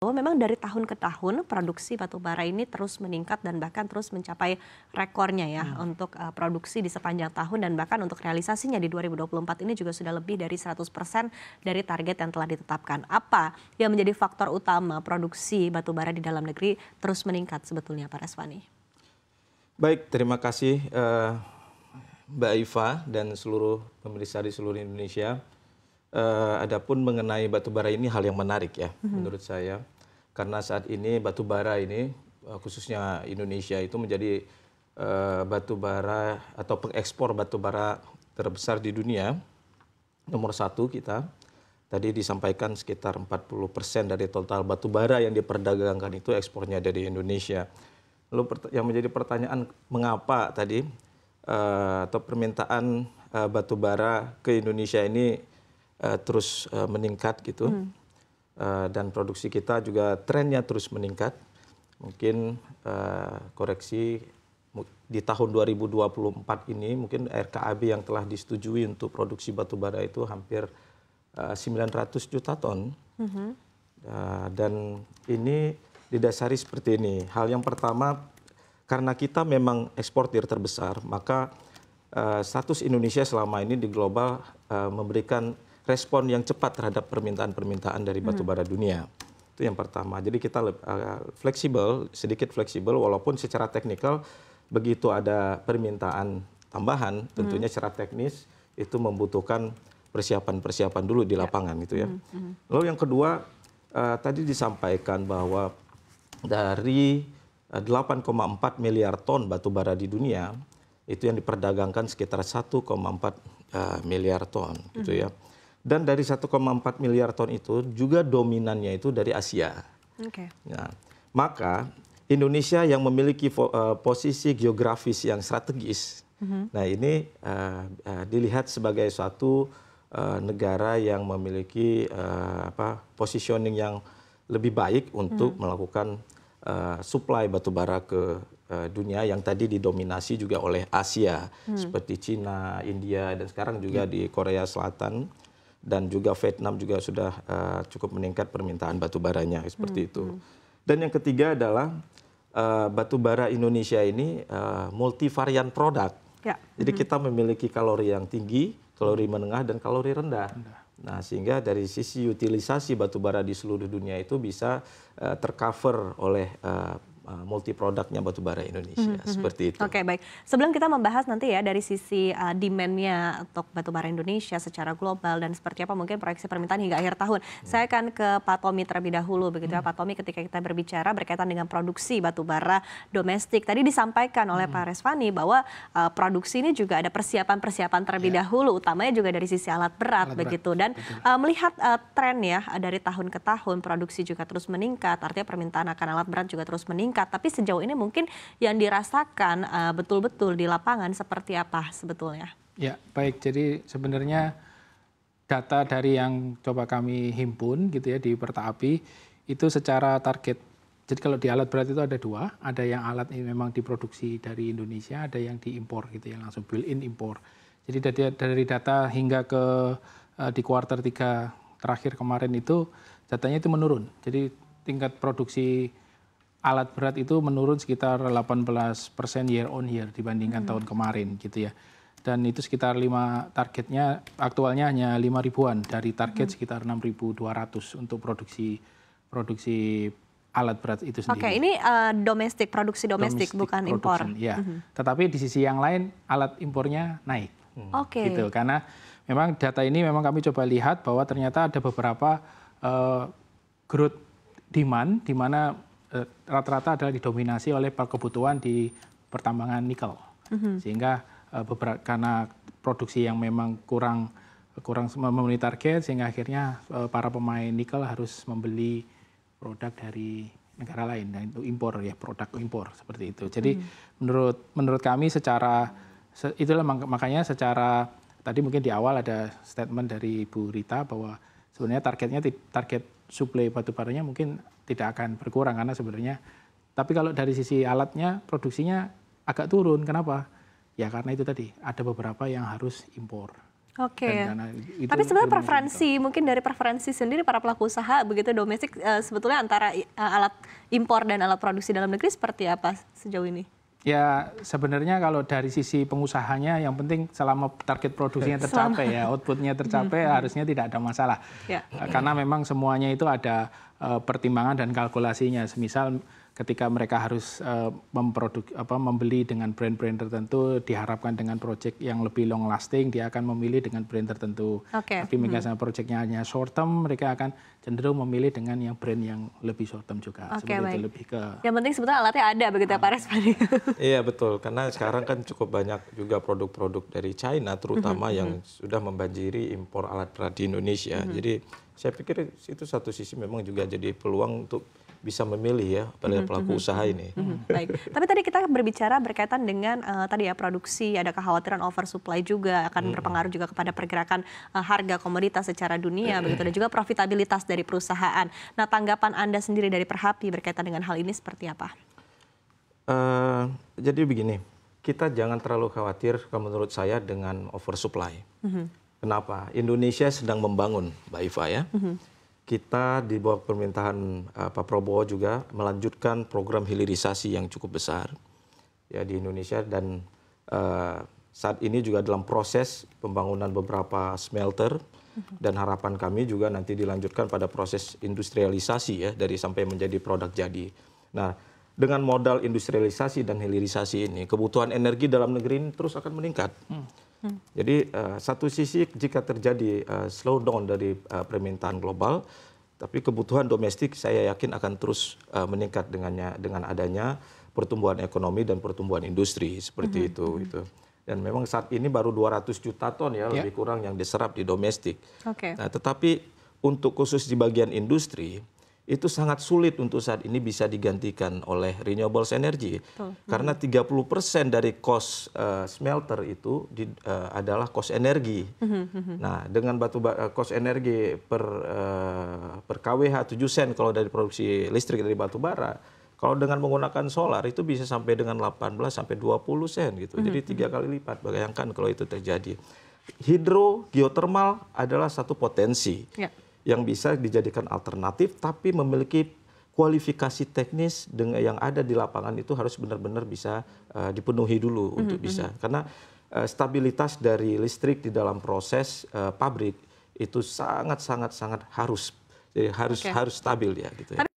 bahwa memang dari tahun ke tahun produksi batubara ini terus meningkat dan bahkan terus mencapai rekornya ya untuk produksi di sepanjang tahun, dan bahkan untuk realisasinya di 2024 ini juga sudah lebih dari 100% dari target yang telah ditetapkan. Apa yang menjadi faktor utama produksi batubara di dalam negeri terus meningkat sebetulnya Pak Reswani? Baik, terima kasih Mbak Iva dan seluruh pemirsa di seluruh Indonesia. Adapun mengenai batubara ini hal yang menarik ya menurut saya, karena saat ini batubara ini khususnya Indonesia itu menjadi batubara atau pengekspor batubara terbesar di dunia, nomor 1 kita. Tadi disampaikan sekitar 40% dari total batubara yang diperdagangkan itu ekspornya dari Indonesia. Lalu yang menjadi pertanyaan mengapa tadi atau permintaan batubara ke Indonesia ini terus meningkat gitu, dan produksi kita juga trennya terus meningkat. Mungkin koreksi di tahun 2024 ini mungkin RKAB yang telah disetujui untuk produksi batubara itu hampir 900 juta ton. Dan ini didasari seperti ini. Hal yang pertama, karena kita memang eksportir terbesar, maka status Indonesia selama ini di global memberikan respon yang cepat terhadap permintaan-permintaan dari batubara dunia. Itu yang pertama. Jadi kita fleksibel, sedikit fleksibel, walaupun secara teknikal begitu ada permintaan tambahan, tentunya secara teknis itu membutuhkan persiapan-persiapan dulu di lapangan gitu ya. Lalu yang kedua, tadi disampaikan bahwa dari 8,4 miliar ton batubara di dunia, itu yang diperdagangkan sekitar 1,4 miliar ton gitu ya. Dan dari 1,4 miliar ton itu juga dominannya itu dari Asia. Nah, maka Indonesia yang memiliki posisi geografis yang strategis, nah ini dilihat sebagai suatu negara yang memiliki positioning yang lebih baik untuk melakukan suplai batubara ke dunia yang tadi didominasi juga oleh Asia, seperti Cina, India, dan sekarang juga di Korea Selatan. Dan juga Vietnam juga sudah cukup meningkat permintaan batubaranya seperti itu. Dan yang ketiga adalah batubara Indonesia ini multivarian produk. Jadi kita memiliki kalori yang tinggi, kalori menengah, dan kalori rendah. Nah, sehingga dari sisi utilisasi batubara di seluruh dunia itu bisa tercover oleh multi produknya batubara Indonesia, seperti itu. Oke, baik. Sebelum kita membahas nanti ya dari sisi demand-nya untuk batubara Indonesia secara global dan seperti apa mungkin proyeksi permintaan hingga akhir tahun, saya akan ke Pak Tommy terlebih dahulu begitu ya. Pak Tommy, ketika kita berbicara berkaitan dengan produksi batubara domestik, tadi disampaikan oleh Pak Reswani bahwa produksi ini juga ada persiapan-persiapan terlebih dahulu, utamanya juga dari sisi alat berat begitu. Dan melihat tren ya dari tahun ke tahun produksi juga terus meningkat, artinya permintaan akan alat berat juga terus meningkat. Tapi sejauh ini mungkin yang dirasakan betul-betul di lapangan seperti apa sebetulnya? Ya, baik. Jadi sebenarnya data dari yang coba kami himpun gitu ya di Pertaapi itu secara target. Jadi kalau di alat berat itu ada 2, ada yang alat ini memang diproduksi dari Indonesia, ada yang diimpor gitu ya, langsung built-in impor. Jadi dari data hingga ke di kuartal 3 terakhir kemarin itu datanya itu menurun. Jadi tingkat produksi alat berat itu menurun sekitar 18% year on year dibandingkan tahun kemarin gitu ya. Dan itu sekitar targetnya aktualnya hanya 5 ribuan dari target sekitar 6.200 untuk produksi alat berat itu sendiri. Oke, ini produksi domestik bukan impor. Ya. Tetapi di sisi yang lain alat impornya naik. Gitu, karena memang data ini memang kami coba lihat bahwa ternyata ada beberapa growth demand di mana rata-rata adalah didominasi oleh kebutuhan di pertambangan nikel, sehingga karena produksi yang memang kurang memenuhi target, sehingga akhirnya para pemain nikel harus membeli produk dari negara lain, dan itu impor ya, produk impor seperti itu. Jadi menurut kami itulah makanya secara tadi mungkin di awal ada statement dari Bu Rita bahwa sebenarnya target suplai batubaranya mungkin tidak akan berkurang karena sebenarnya, tapi kalau dari sisi alatnya produksinya agak turun. Kenapa? Ya karena itu tadi ada beberapa yang harus impor. Oke. Itu Tapi sebenarnya ilmu preferensi, mungkin dari preferensi sendiri para pelaku usaha begitu domestik sebetulnya antara alat impor dan alat produksi dalam negeri seperti apa sejauh ini? Ya sebenarnya kalau dari sisi pengusahanya yang penting selama target produksinya tercapai ya, outputnya tercapai harusnya tidak ada masalah. Ya. Karena memang semuanya itu ada pertimbangan dan kalkulasinya. Semisal ketika mereka harus membeli dengan brand-brand tertentu, diharapkan dengan project yang lebih long lasting, dia akan memilih dengan brand tertentu. Tapi misalnya projectnya hanya short term, mereka akan cenderung memilih dengan yang brand yang lebih short term juga. Baik. Itu lebih ke... Yang penting sebetulnya alatnya ada begitu ya Pak Respandi. Iya betul, karena sekarang kan cukup banyak juga produk-produk dari China terutama yang sudah membanjiri impor alat berat di Indonesia. Jadi saya pikir itu satu sisi memang juga jadi peluang untuk bisa memilih ya pada pelaku usaha ini. Baik, tapi tadi kita berbicara berkaitan dengan tadi ya produksi, ada kekhawatiran oversupply juga akan berpengaruh juga kepada pergerakan harga komoditas secara dunia begitu dan juga profitabilitas dari perusahaan. Nah, tanggapan Anda sendiri dari Perhapi berkaitan dengan hal ini seperti apa? Jadi begini, kita jangan terlalu khawatir kalau menurut saya dengan oversupply. Kenapa? Indonesia sedang membangun, Mbak Iva ya. Kita di bawah pemerintahan Pak Prabowo juga melanjutkan program hilirisasi yang cukup besar ya di Indonesia dan saat ini juga dalam proses pembangunan beberapa smelter dan harapan kami juga nanti dilanjutkan pada proses industrialisasi ya dari sampai menjadi produk jadi. Nah, dengan modal industrialisasi dan hilirisasi ini kebutuhan energi dalam negeri ini terus akan meningkat. Jadi satu sisi jika terjadi slowdown dari permintaan global, tapi kebutuhan domestik saya yakin akan terus meningkat dengan adanya pertumbuhan ekonomi dan pertumbuhan industri seperti itu. Dan memang saat ini baru 200 juta ton ya lebih kurang yang diserap di domestik. Nah, tetapi untuk khusus di bagian industri itu sangat sulit untuk saat ini bisa digantikan oleh renewable energy. Karena 30% dari cost smelter itu adalah cost energi. Nah, dengan cost energi per kWh 7 sen kalau dari produksi listrik dari batu bara, kalau dengan menggunakan solar itu bisa sampai dengan 18 sampai 20 sen gitu. Jadi 3 kali lipat. Bayangkan kalau itu terjadi. Hidro, geothermal adalah satu potensi. Yang bisa dijadikan alternatif tapi memiliki kualifikasi teknis dengan yang ada di lapangan itu harus benar-benar bisa dipenuhi dulu untuk bisa karena stabilitas dari listrik di dalam proses pabrik itu sangat harus stabil ya gitu ya.